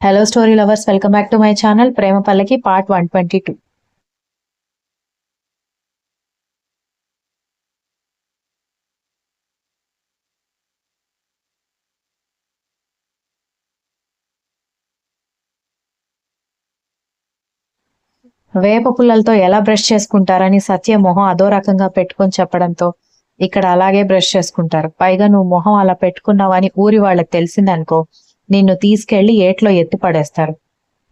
Hello story lovers, welcome back to my channel Prema Pallaki part 122. వేప పుల్లలతో ఎలా brush చేసుకుంటారని సత్య మొహం అదో రకంగా పెట్టుకొని చెప్పడంతో ఇక్కడ అలాగే బ్రష్ చేసుకుంటారు. పైగా నువ్వు మొహం అలా పెట్టుకున్నావని ఊరి వాళ్ళకి తెలిసిందనుకో, నిన్ను తీసుకెళ్లి ఏట్లో ఎత్తి పడేస్తారు.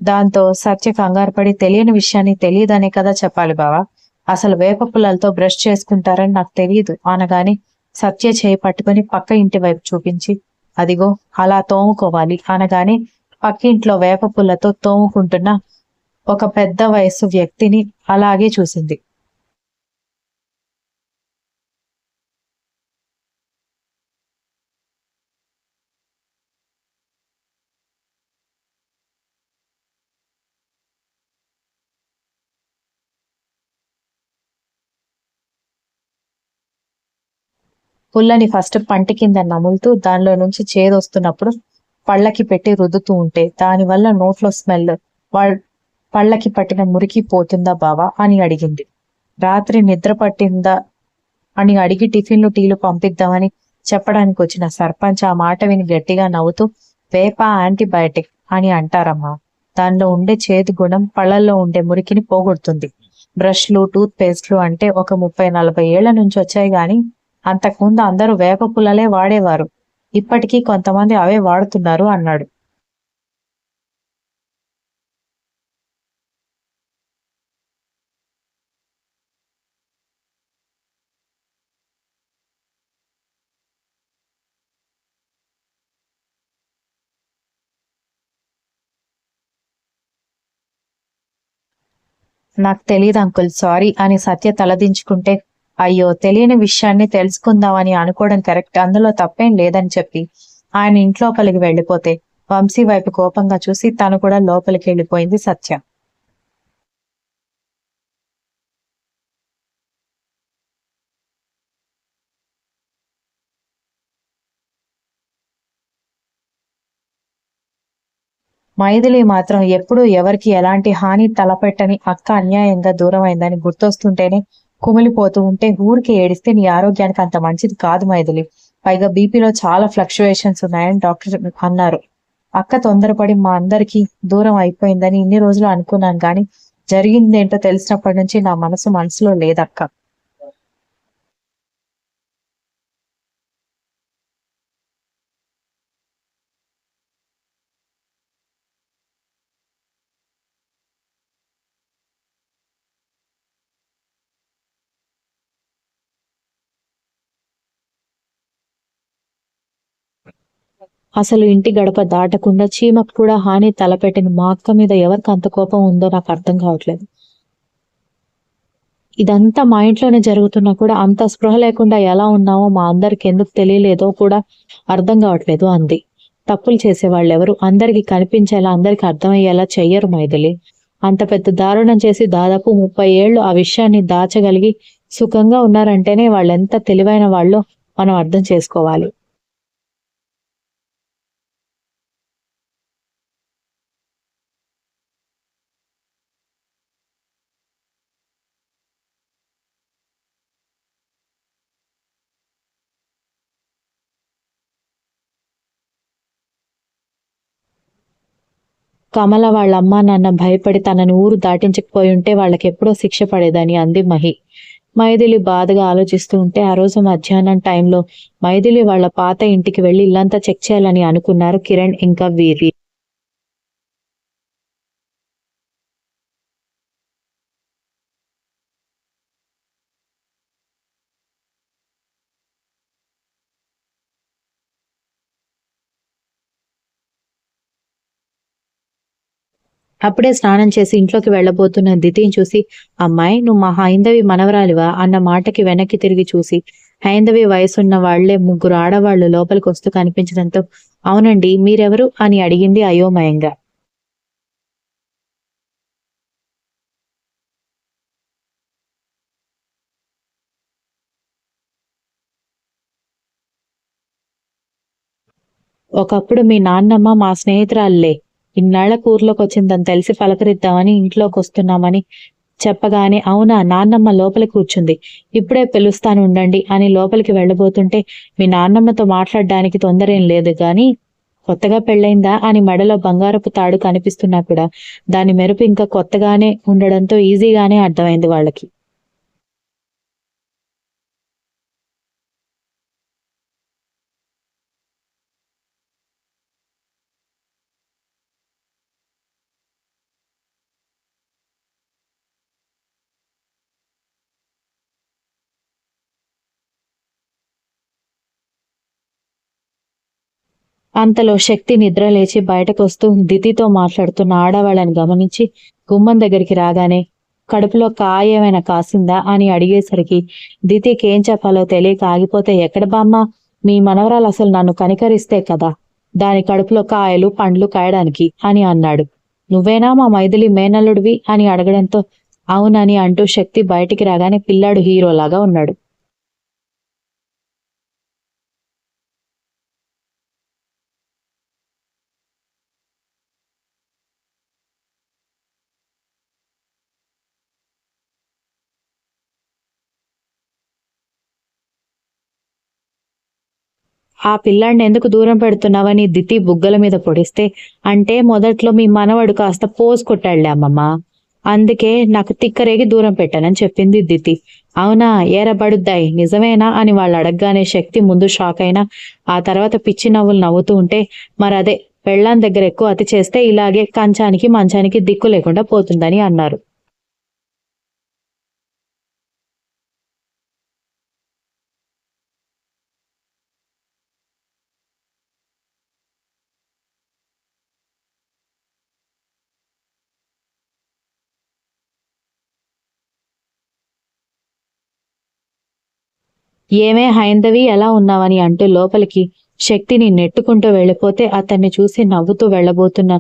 దాంతో సత్య కంగారు పడి తెలియని విషయాన్ని తెలియదనే కదా చెప్పాలి బావా, అసలు వేప పుల్లలతో బ్రష్ చేసుకుంటారని నాకు తెలియదు అనగానే సత్య చేయి పట్టుకుని పక్క ఇంటి వైపు చూపించి, అదిగో అలా తోముకోవాలి అనగానే పక్కింట్లో వేప పుల్లతో తోముకుంటున్న ఒక పెద్ద వయస్సు వ్యక్తిని అలాగే చూసింది. పుల్లని ఫస్ట్ పంటి కింద నములుతూ దానిలో నుంచి చేదొస్తున్నప్పుడు పళ్ళకి పెట్టి రుద్దుతూ ఉంటే దానివల్ల నోట్లో స్మెల్ పళ్ళకి పట్టిన మురికి పోతుందా బావా అని అడిగింది. రాత్రి నిద్ర పట్టిందా అని అడిగి టిఫిన్లు టీలు పంపిద్దామని చెప్పడానికి వచ్చిన సర్పంచ్ ఆ మాట విని గట్టిగా నవ్వుతూ, వేప యాంటీబయాటిక్ అని అంటారమ్మా, దానిలో ఉండే చేదు గుణం పళ్ళల్లో ఉండే మురికిని పోగొడుతుంది. బ్రష్లు టూత్ పేస్ట్లు అంటే ఒక 30-40 ఏళ్ల నుంచి వచ్చాయి గాని అంతకుముందు అందరూ వేప పుల్లలే వాడేవారు. ఇప్పటికీ కొంతమంది అవే వాడుతున్నారు అన్నాడు. నాకు తెలియదు అంకుల్, సారీ అని సత్య తలదించుకుంటే, అయ్యో తెలియని విషయాన్ని తెలుసుకుందామని అనుకోవడం కరెక్ట్, అందులో తప్పేం లేదని చెప్పి ఆయన ఇంట్లోపలికి వెళ్ళిపోతే వంశీ వైపు కోపంగా చూసి తను కూడా లోపలికి వెళ్ళిపోయింది సత్య. మైథిలి మాత్రం ఎప్పుడూ ఎవరికి ఎలాంటి హాని తలపెట్టని అక్క అన్యాయంగా దూరమైందని గుర్తొస్తుంటేనే కుమిలిపోతూ ఉంటే, ఊరికి ఏడిస్తే నీ ఆరోగ్యానికి అంత మంచిది కాదు మైథిలి, పైగా బీపీలో చాలా ఫ్లక్చువేషన్స్ ఉన్నాయని డాక్టర్ అన్నారు. అక్క తొందరపడి మా అందరికీ దూరం అయిపోయిందని ఇన్ని రోజులు అనుకున్నాను గాని జరిగిందేంటో తెలిసినప్పటి నుంచి నా మనసులో లేదక్క. అసలు ఇంటి గడప దాటకుండా చీమకు కూడా హాని తలపెట్టిన మా అక్క మీద ఎవరికి అంత కోపం ఉందో నాకు అర్థం కావట్లేదు. ఇదంతా మా ఇంట్లోనే జరుగుతున్నా కూడా అంత స్పృహ లేకుండా ఎలా ఉన్నామో మా అందరికి ఎందుకు తెలియలేదో కూడా అర్థం కావట్లేదు అంది. తప్పులు చేసేవాళ్ళెవరు అందరికి కనిపించేలా అందరికి అర్థమయ్యేలా చెయ్యరు మైథిలి. అంత పెద్ద దారుణం చేసి దాదాపు 30 ఏళ్లు ఆ విషయాన్ని దాచగలిగి సుఖంగా ఉన్నారంటేనే వాళ్ళెంత తెలివైన వాళ్ళో మనం అర్థం చేసుకోవాలి. కమల వాళ్ళ అమ్మా నాన్న భయపడి తనని ఊరు దాటించకపోయి ఉంటే వాళ్ళకెప్పుడో శిక్ష పడేదని అంది మహి. మైథిలి బాధగా ఆలోచిస్తూ ఉంటే ఆ రోజు మధ్యాహ్నం టైంలో మైథిలి వాళ్ళ పాత ఇంటికి వెళ్లి ఇల్లంతా చెక్ చేయాలని అనుకున్నారు కిరణ్ ఇంకా వీరి. అప్పుడే స్నానం చేసి ఇంట్లోకి వెళ్లబోతున్న దితిని చూసి, అమ్మాయి నువ్వు మా హైందవి మనవరాలివా అన్న మాటకి వెనక్కి తిరిగి చూసి, హైందవి వయసున్న వాళ్లే 3 ఆడవాళ్లు లోపలికి వస్తూ కనిపించడంతో, అవునండి మీరెవరు అని అడిగింది అయోమయంగా. ఒకప్పుడు మీ నాన్నమ్మ మా స్నేహితురాల్లే, ఇన్నాళ్ల ఊర్లోకి వచ్చిందని తెలిసి పలకరిద్దామని ఇంట్లోకి వస్తున్నామని చెప్పగానే అవునా నాన్నమ్మ లోపలి కూర్చుంది, ఇప్పుడే పిలుస్తాను ఉండండి అని లోపలికి వెళ్ళబోతుంటే మీ నాన్నమ్మతో మాట్లాడడానికి తొందరేం లేదు గాని కొత్తగా పెళ్ళైందా అని మెడలో బంగారపు తాడు కనిపిస్తున్నా కూడా దాని మెరుపు ఇంకా కొత్తగానే ఉండడంతో ఈజీగానే అర్థమైంది వాళ్ళకి. అంతలో శక్తి నిద్ర లేచి బయటకొస్తూ దితితో మాట్లాడుతున్న ఆడవాళ్ళని గమనించి గుమ్మం దగ్గరికి రాగానే కడుపులో కాయేమైనా కాసిందా అని అడిగేసరికి దితికి ఏం చెప్పాలో తెలియక ఆగిపోతే ఎక్కడ బామ్మ, మీ మనవరాలు అసలు నన్ను కనికరిస్తే కదా దాని కడుపులో కాయలు పండ్లు కాయడానికి అని అన్నాడు. నువ్వేనా మా మైథిలి మేనల్లుడివి అని అడగడంతో అవునని అంటూ శక్తి బయటికి రాగానే పిల్లాడు హీరోలాగా ఉన్నాడు. ఆ పిల్లాడిని ఎందుకు దూరం పెడుతున్నావని దితి బుగ్గల మీద పొడిస్తే, అంటే మొదట్లో మీ మనవడు కాస్త పోజ్ కొట్టాడులే అమ్మమ్మ, అందుకే నాకు తిక్కరేగి దూరం పెట్టానని చెప్పింది దితి. అవునా ఏరబడుద్దాయి నిజమేనా అని వాళ్ళు అడగగానే శక్తి ముందు షాక్ అయినా ఆ తర్వాత పిచ్చి నవ్వులు నవ్వుతూ ఉంటే మరదే పెళ్ళాం దగ్గర ఎక్కువ అతి చేస్తే ఇలాగే కంచానికి మంచానికి దిక్కు లేకుండా పోతుందని అన్నారు. ఏమే హైందవి ఎలా ఉన్నావని అంటూ లోపలికి శక్తిని నెట్టుకుంటూ వెళ్ళిపోతే అతన్ని చూసి నవ్వుతూ వెళ్ళబోతున్న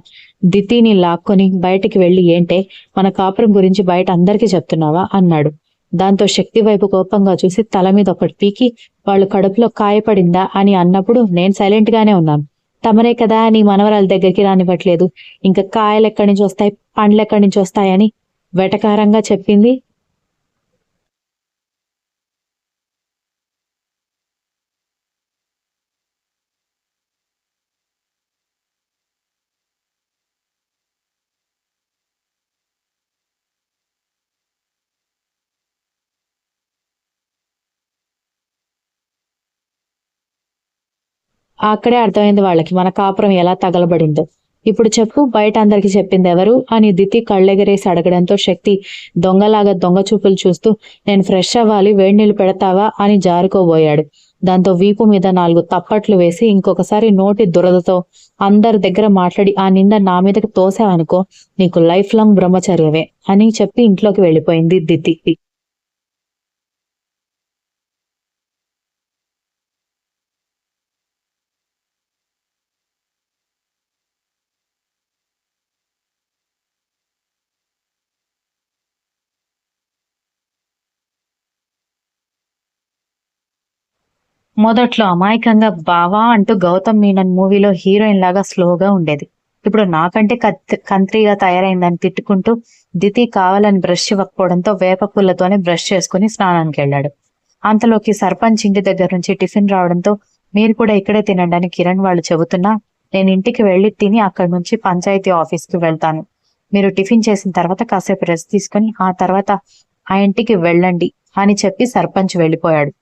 దితిని లాక్కొని బయటికి వెళ్లి ఏంటే మన కాపురం గురించి బయట అందరికీ చెప్తున్నావా అన్నాడు. దాంతో శక్తి వైపు కోపంగా చూసి తల మీద ఒకటి పీకి వాళ్ళు కడుపులో కాయపడిందా అని అన్నప్పుడు నేను సైలెంట్ గానే ఉన్నాను, తమరే కదా నీ మనవరాల దగ్గరికి రానివ్వట్లేదు, ఇంకా కాయలు ఎక్కడి నుంచి వస్తాయి పండ్లు ఎక్కడి నుంచి వస్తాయని వెటకారంగా చెప్పింది. అక్కడే అర్థమైంది వాళ్ళకి మన కాపురం ఎలా తగలబడిందో. ఇప్పుడు చెప్పు బయట అందరికి చెప్పింది ఎవరు అని దితి కళ్ళెగరేసి అడగడంతో శక్తి దొంగలాగా దొంగ చూపులు చూస్తూ నేను ఫ్రెష్ అవ్వాలి వేడి నీళ్లు పెడతావా అని జారుకోబోయాడు. దాంతో వీపు మీద 4 తప్పట్లు వేసి ఇంకొకసారి నోటి దురదతో అందరి దగ్గర మాట్లాడి ఆ నింద నా మీదకి తోసావనుకో నీకు లైఫ్ లాంగ్ బ్రహ్మచర్యవే అని చెప్పి ఇంట్లోకి వెళ్ళిపోయింది దితి. మొదట్లో అమాయకంగా బావా అంటూ గౌతమ్ మీనన్ మూవీలో హీరోయిన్ లాగా స్లోగా ఉండేది. ఇప్పుడు నాకంటే కంత్రిగా తయారైందని తిట్టుకుంటూ దితి కావాలని బ్రష్ ఇవ్వకపోవడంతో వేప పుల్లతోనే బ్రష్ చేసుకుని స్నానానికి వెళ్ళాడు. అంతలోకి సర్పంచ్ ఇంటి దగ్గర నుంచి టిఫిన్ రావడంతో మీరు కూడా ఇక్కడే తినండి అని కిరణ్ వాళ్ళు చెబుతున్నా నేను ఇంటికి వెళ్లి తిని అక్కడి నుంచి పంచాయతీ ఆఫీస్ కి వెళ్తాను, మీరు టిఫిన్ చేసిన తర్వాత కాసేపు రెస్ట్ తీసుకుని ఆ తర్వాత ఆ ఇంటికి వెళ్ళండి అని చెప్పి సర్పంచ్ వెళ్ళిపోయాడు.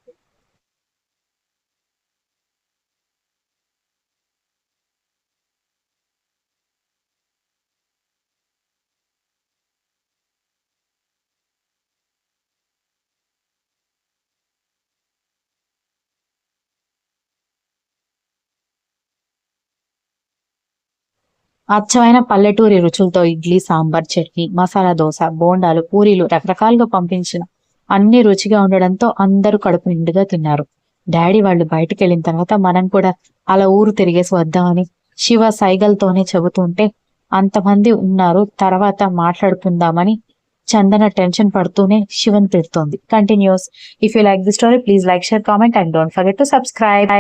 అచ్చమైన పల్లెటూరి రుచులతో ఇడ్లీ సాంబార్ చట్నీ మసాలా దోశ బోండాలు పూరీలు రకరకాలుగా పంపించిన అన్ని రుచిగా ఉండడంతో అందరూ కడుపు నిండుగా తిన్నారు. డాడీ వాళ్ళు బయటికి వెళ్ళిన తర్వాత మనం కూడా అలా ఊరు తిరిగేసి వద్దామని శివ సైగల్తోనే చెబుతుంటే అంతమంది ఉన్నారు తర్వాత మాట్లాడుకుందామని చందన టెన్షన్ పడుతూనే శివన్ పెడుతోంది. Continuous. If you like the story please like share comment and don't forget to subscribe.